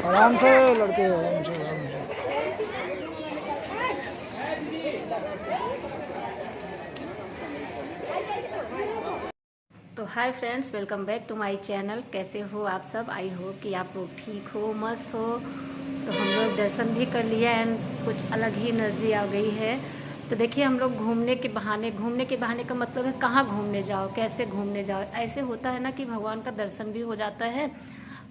आराम से लड़के, आराम से आराम से। तो hi friends, welcome back to my channel. कैसे हो आप सब? आई हो कि आप लोग ठीक हो, मस्त हो। तो हम लोग दर्शन भी कर लिया एंड कुछ अलग ही एनर्जी आ गई है। तो देखिए, हम लोग घूमने के बहाने का मतलब है कहाँ घूमने जाओ, कैसे घूमने जाओ। ऐसे होता है ना कि भगवान का दर्शन भी हो जाता है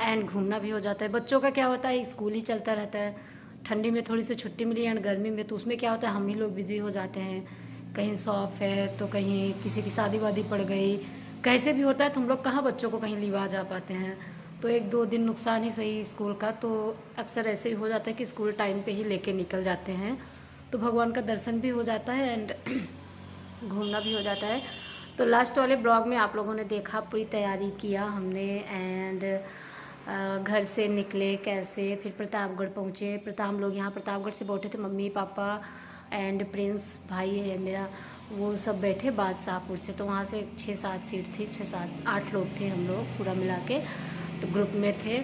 एंड घूमना भी हो जाता है। बच्चों का क्या होता है, स्कूल ही चलता रहता है। ठंडी में थोड़ी सी छुट्टी मिली एंड गर्मी में, तो उसमें क्या होता है, हम ही लोग बिजी हो जाते हैं। कहीं शॉप है तो कहीं किसी की शादी वादी पड़ गई, कैसे भी होता है। तो हम लोग कहाँ बच्चों को कहीं लिवा जा पाते हैं। तो एक दो दिन नुकसान ही सही स्कूल का, तो अक्सर ऐसे ही हो जाता है कि स्कूल टाइम पे ही लेके निकल जाते हैं। तो भगवान का दर्शन भी हो जाता है एंड घूमना भी हो जाता है। तो लास्ट वाले ब्लॉग में आप लोगों ने देखा, पूरी तैयारी किया हमने एंड घर से निकले कैसे, फिर प्रतापगढ़ पहुँचे। हम लोग यहाँ प्रतापगढ़ से बैठे थे, मम्मी पापा एंड प्रिंस भाई है मेरा, वो सब बैठे बादशाहपुर से। तो वहाँ से 6-7 सीट थी, 6-7-8 लोग थे हम लोग पूरा मिला के, तो ग्रुप में थे।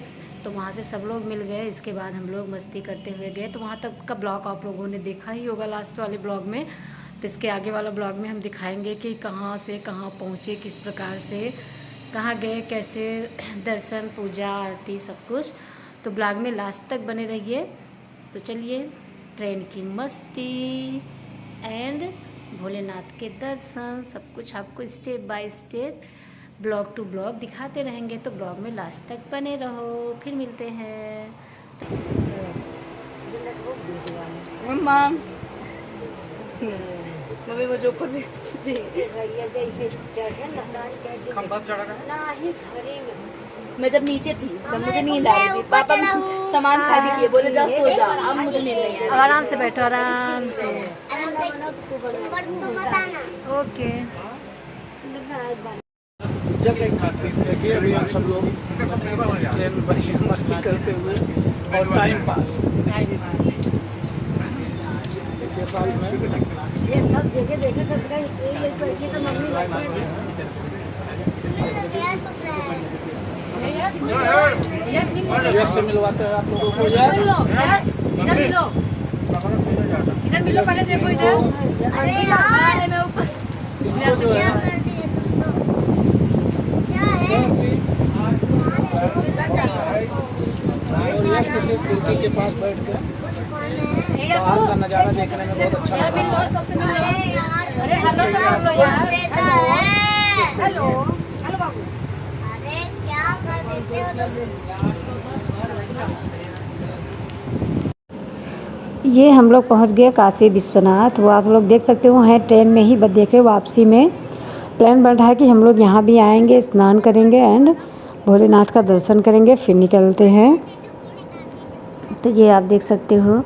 तो वहाँ से सब लोग मिल गए। इसके बाद हम लोग मस्ती करते हुए गए। तो वहाँ तक का ब्लॉग आप लोगों ने देखा ही होगा लास्ट वाले ब्लॉग में। तो इसके आगे वाला ब्लॉग में हम दिखाएंगे कि कहाँ से कहाँ पहुँचे, किस प्रकार से कहाँ गए, कैसे दर्शन पूजा आरती सब कुछ। तो ब्लॉग में लास्ट तक बने रहिए। तो चलिए, ट्रेन की मस्ती एंड भोलेनाथ के दर्शन सब कुछ आपको step by step blog to blog दिखाते रहेंगे। तो ब्लॉग में लास्ट तक बने रहो, फिर मिलते हैं। मम्मा मम्मी वो जो कर रही मैं जब नीचे थी तब मुझे नींद आ रही थी। पापा सामान खाली किए, बोले जाओ सो जाओ, अब मुझे नींद नहीं आ रही। आराम से बैठो, आराम से। ओके। देखिए अभी हम सब लोग ट्रेन बड़ी मस्ती करते हुए और टाइम पास। देखिए साल में ये सब देखे सबका ये बैठी तो मम्मी बैठी। यश से मिलवाते हैं आप लोगों को। यश इधर मिलो पहले, देखो इधर। अरे यार मैं ऊपर इसको जो है यश को सिर्फ खिड़की के पास बैठ के बाहर का नज़ारा देखने में बहुत अच्छा लग रहा है। अरे हेलो तो यार, हेलो हेलो बाबू। अरे क्या कर देते हो ये हम लोग पहुंच गए काशी विश्वनाथ। वो आप लोग देख सकते हो हैं ट्रेन में ही, बस देखे वापसी में प्लान बन रहा है कि हम लोग यहाँ भी आएंगे, स्नान करेंगे एंड भोलेनाथ का दर्शन करेंगे, फिर निकलते हैं। तो ये आप देख सकते हो।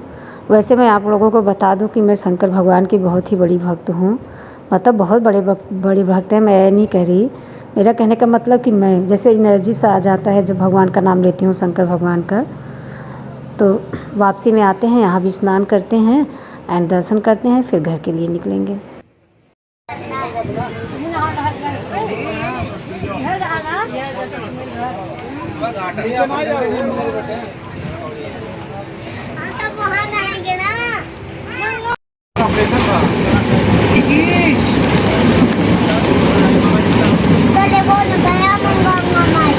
वैसे मैं आप लोगों को बता दूं कि मैं शंकर भगवान की बहुत ही बड़ी भक्त हूँ। मतलब बहुत बड़े भक्त हैं, मैं नहीं कह रही। मेरा कहने का मतलब कि मैं जैसे एनर्जी सा आ जाता है जब भगवान का नाम लेती हूँ, शंकर भगवान का। तो वापसी में आते हैं, यहाँ भी स्नान करते हैं एंड दर्शन करते हैं, फिर घर के लिए निकलेंगे। हम तो वहाँ रहेंगे ना। चले बोल गया मंगा माई।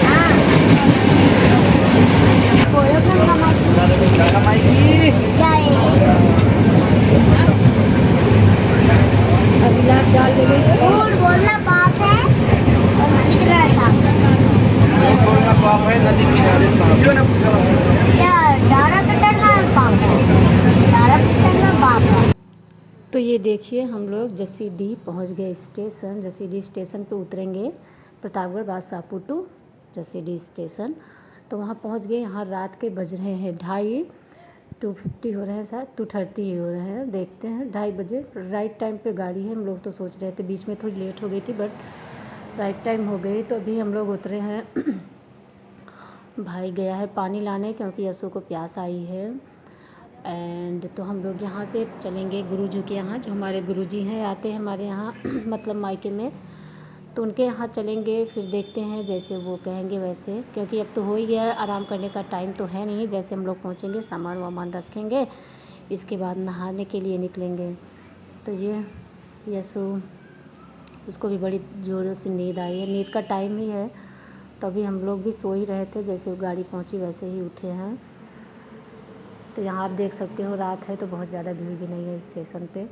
हाँ बोलो मंगा माई जाए। झूठ बोलना पाप है और नदी किनारे साफ। नदी किनारे क्या डारा कटना पाप है? डारा कटना पाप है। तो ये देखिए, हम लोग जसीडीह पहुंच गए स्टेशन। जसीडीह स्टेशन पे उतरेंगे, प्रतापगढ़ बादशाहपुर टू जसीडीह स्टेशन। तो वहाँ पहुंच गए। यहाँ रात के बज रहे हैं 2:50 हो रहे हैं, शायद 2:30 ही हो रहे हैं। देखते हैं 2:30 बजे राइट टाइम पे गाड़ी है। हम लोग तो सोच रहे थे, बीच में थोड़ी लेट हो गई थी बट राइट टाइम हो गई। तो अभी हम लोग उतरे हैं। भाई गया है पानी लाने, क्योंकि यशु को प्यास आई है। एंड तो हम लोग यहाँ से चलेंगे गुरुजी के यहाँ, जो हमारे गुरुजी हैं, आते हैं हमारे यहाँ मतलब मायके में। तो उनके यहाँ चलेंगे, फिर देखते हैं जैसे वो कहेंगे वैसे, क्योंकि अब तो हो ही गया, आराम करने का टाइम तो है नहीं। जैसे हम लोग पहुँचेंगे, सामान वामान रखेंगे, इसके बाद नहाने के लिए निकलेंगे। तो ये यसु, उसको भी बड़ी ज़ोरों से नींद आई है, नींद का टाइम ही है, तभी हम लोग भी सो ही रहे थे। जैसे गाड़ी पहुंची वैसे ही उठे हैं। तो यहाँ आप देख सकते हो रात है तो बहुत ज़्यादा भीड़ भी नहीं है स्टेशन पे।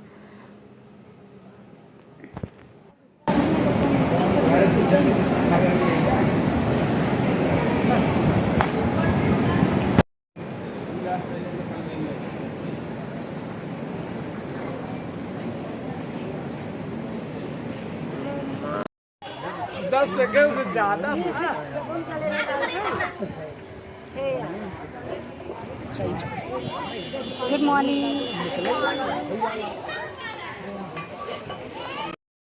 दस सेकंड से ज़्यादा गुड मॉर्निंग।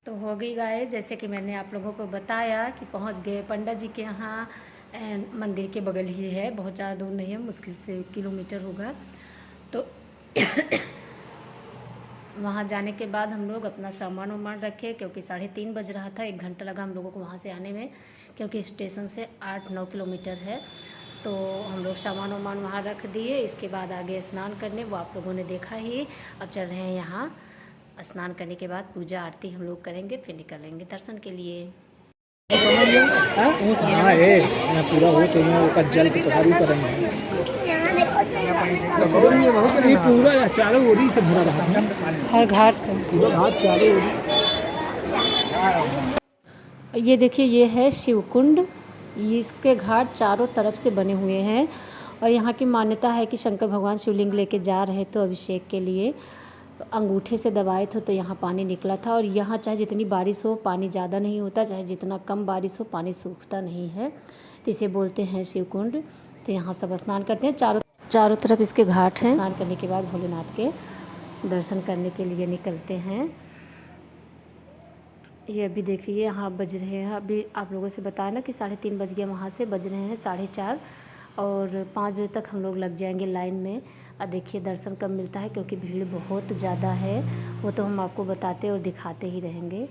तो हो गई गाय, जैसे कि मैंने आप लोगों को बताया कि पहुंच गए पंडित जी के यहाँ। एंड मंदिर के बगल ही है, बहुत ज़्यादा दूर नहीं है, मुश्किल से किलोमीटर होगा। तो वहाँ जाने के बाद हम लोग अपना सामान वामान रखे, क्योंकि 3:30 बज रहा था। 1 घंटा लगा हम लोगों को वहाँ से आने में, क्योंकि स्टेशन से 8-9 किलोमीटर है। तो हम लोग सामान वामान वहाँ रख दिए। इसके बाद आगे स्नान करने, वो आप लोगों ने देखा ही। अब चल रहे हैं यहाँ, स्नान करने के बाद पूजा आरती हम लोग करेंगे, फिर निकलेंगे दर्शन के लिए। हाँ है ना, पूरा हो तो मैं जल की तैयारी करेंगे। ये पूरा चारों ओरी से भरा रहा है, हर घाट पूरा घाट चारों ओरी। ये देखिए, ये है शिवकुंड। इसके घाट चारों तरफ से बने हुए हैं, और यहाँ की मान्यता है कि शंकर भगवान शिवलिंग लेके जा रहे तो अभिषेक के लिए अंगूठे से दबाए थे, तो यहाँ पानी निकला था। और यहाँ चाहे जितनी बारिश हो, पानी ज़्यादा नहीं होता, चाहे जितना कम बारिश हो, पानी सूखता नहीं है। तो इसे बोलते हैं शिवकुंड। तो यहाँ सब स्नान करते हैं, चारों तरफ इसके घाट हैं। स्नान करने के बाद भोलेनाथ के दर्शन करने के लिए निकलते हैं। ये अभी देखिए यहाँ बज रहे हैं, अभी आप लोगों से बताया ना कि 3:30 बज गया, वहाँ से बज रहे हैं 4:30, और 5 बजे तक हम लोग लग जाएंगे लाइन में। और देखिए दर्शन कब मिलता है, क्योंकि भीड़ बहुत ज़्यादा है, वो तो हम आपको बताते और दिखाते ही रहेंगे।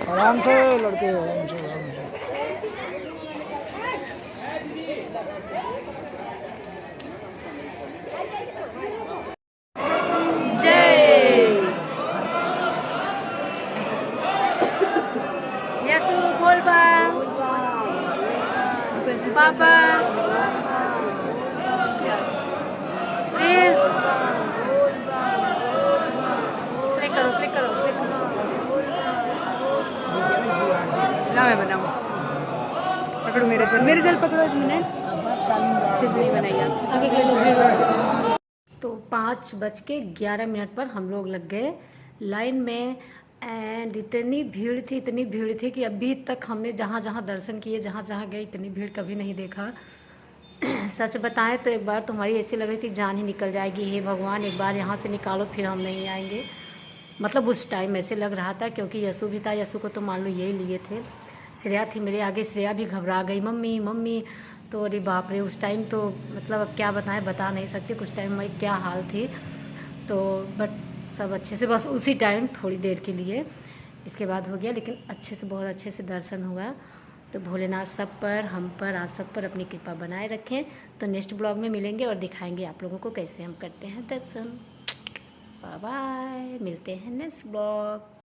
आराम से लड़के, आराम से आराम से। यसु बोल पापा प्लीज क्लिक करो। ला मैं बनाऊँ, पकड़ो मेरे जल पकड़ो, 1 मिनट, अच्छे से नहीं बनाई आगे के लिए। तो 5:11 पर हम लोग लग गए लाइन में। एंड इतनी भीड़ थी कि अभी तक हमने जहाँ दर्शन किए, जहाँ गए, इतनी भीड़ कभी नहीं देखा। सच बताएं तो एक बार तो हमारी ऐसी लग रही थी जान ही निकल जाएगी, हे भगवान एक बार यहाँ से निकालो, फिर हम नहीं आएंगे। मतलब उस टाइम ऐसे लग रहा था, क्योंकि यसु भी था। यसु को तो मान लो यही लिए थे। श्रेया थी मेरे आगे, श्रेया भी घबरा गई, मम्मी। तो अरे बाप रे, उस टाइम तो मतलब अब क्या बताएं, बता नहीं सकते कुछ टाइम में क्या हाल थी। तो बट सब अच्छे से, बस उसी टाइम थोड़ी देर के लिए, इसके बाद हो गया, लेकिन अच्छे से, बहुत अच्छे से दर्शन हुआ। तो भोलेनाथ सब पर, हम पर, आप सब पर अपनी कृपा बनाए रखें। तो नेक्स्ट ब्लॉग में मिलेंगे और दिखाएंगे आप लोगों को कैसे हम करते हैं दर्शन। बाय बाय, मिलते हैं नेक्स्ट ब्लॉग।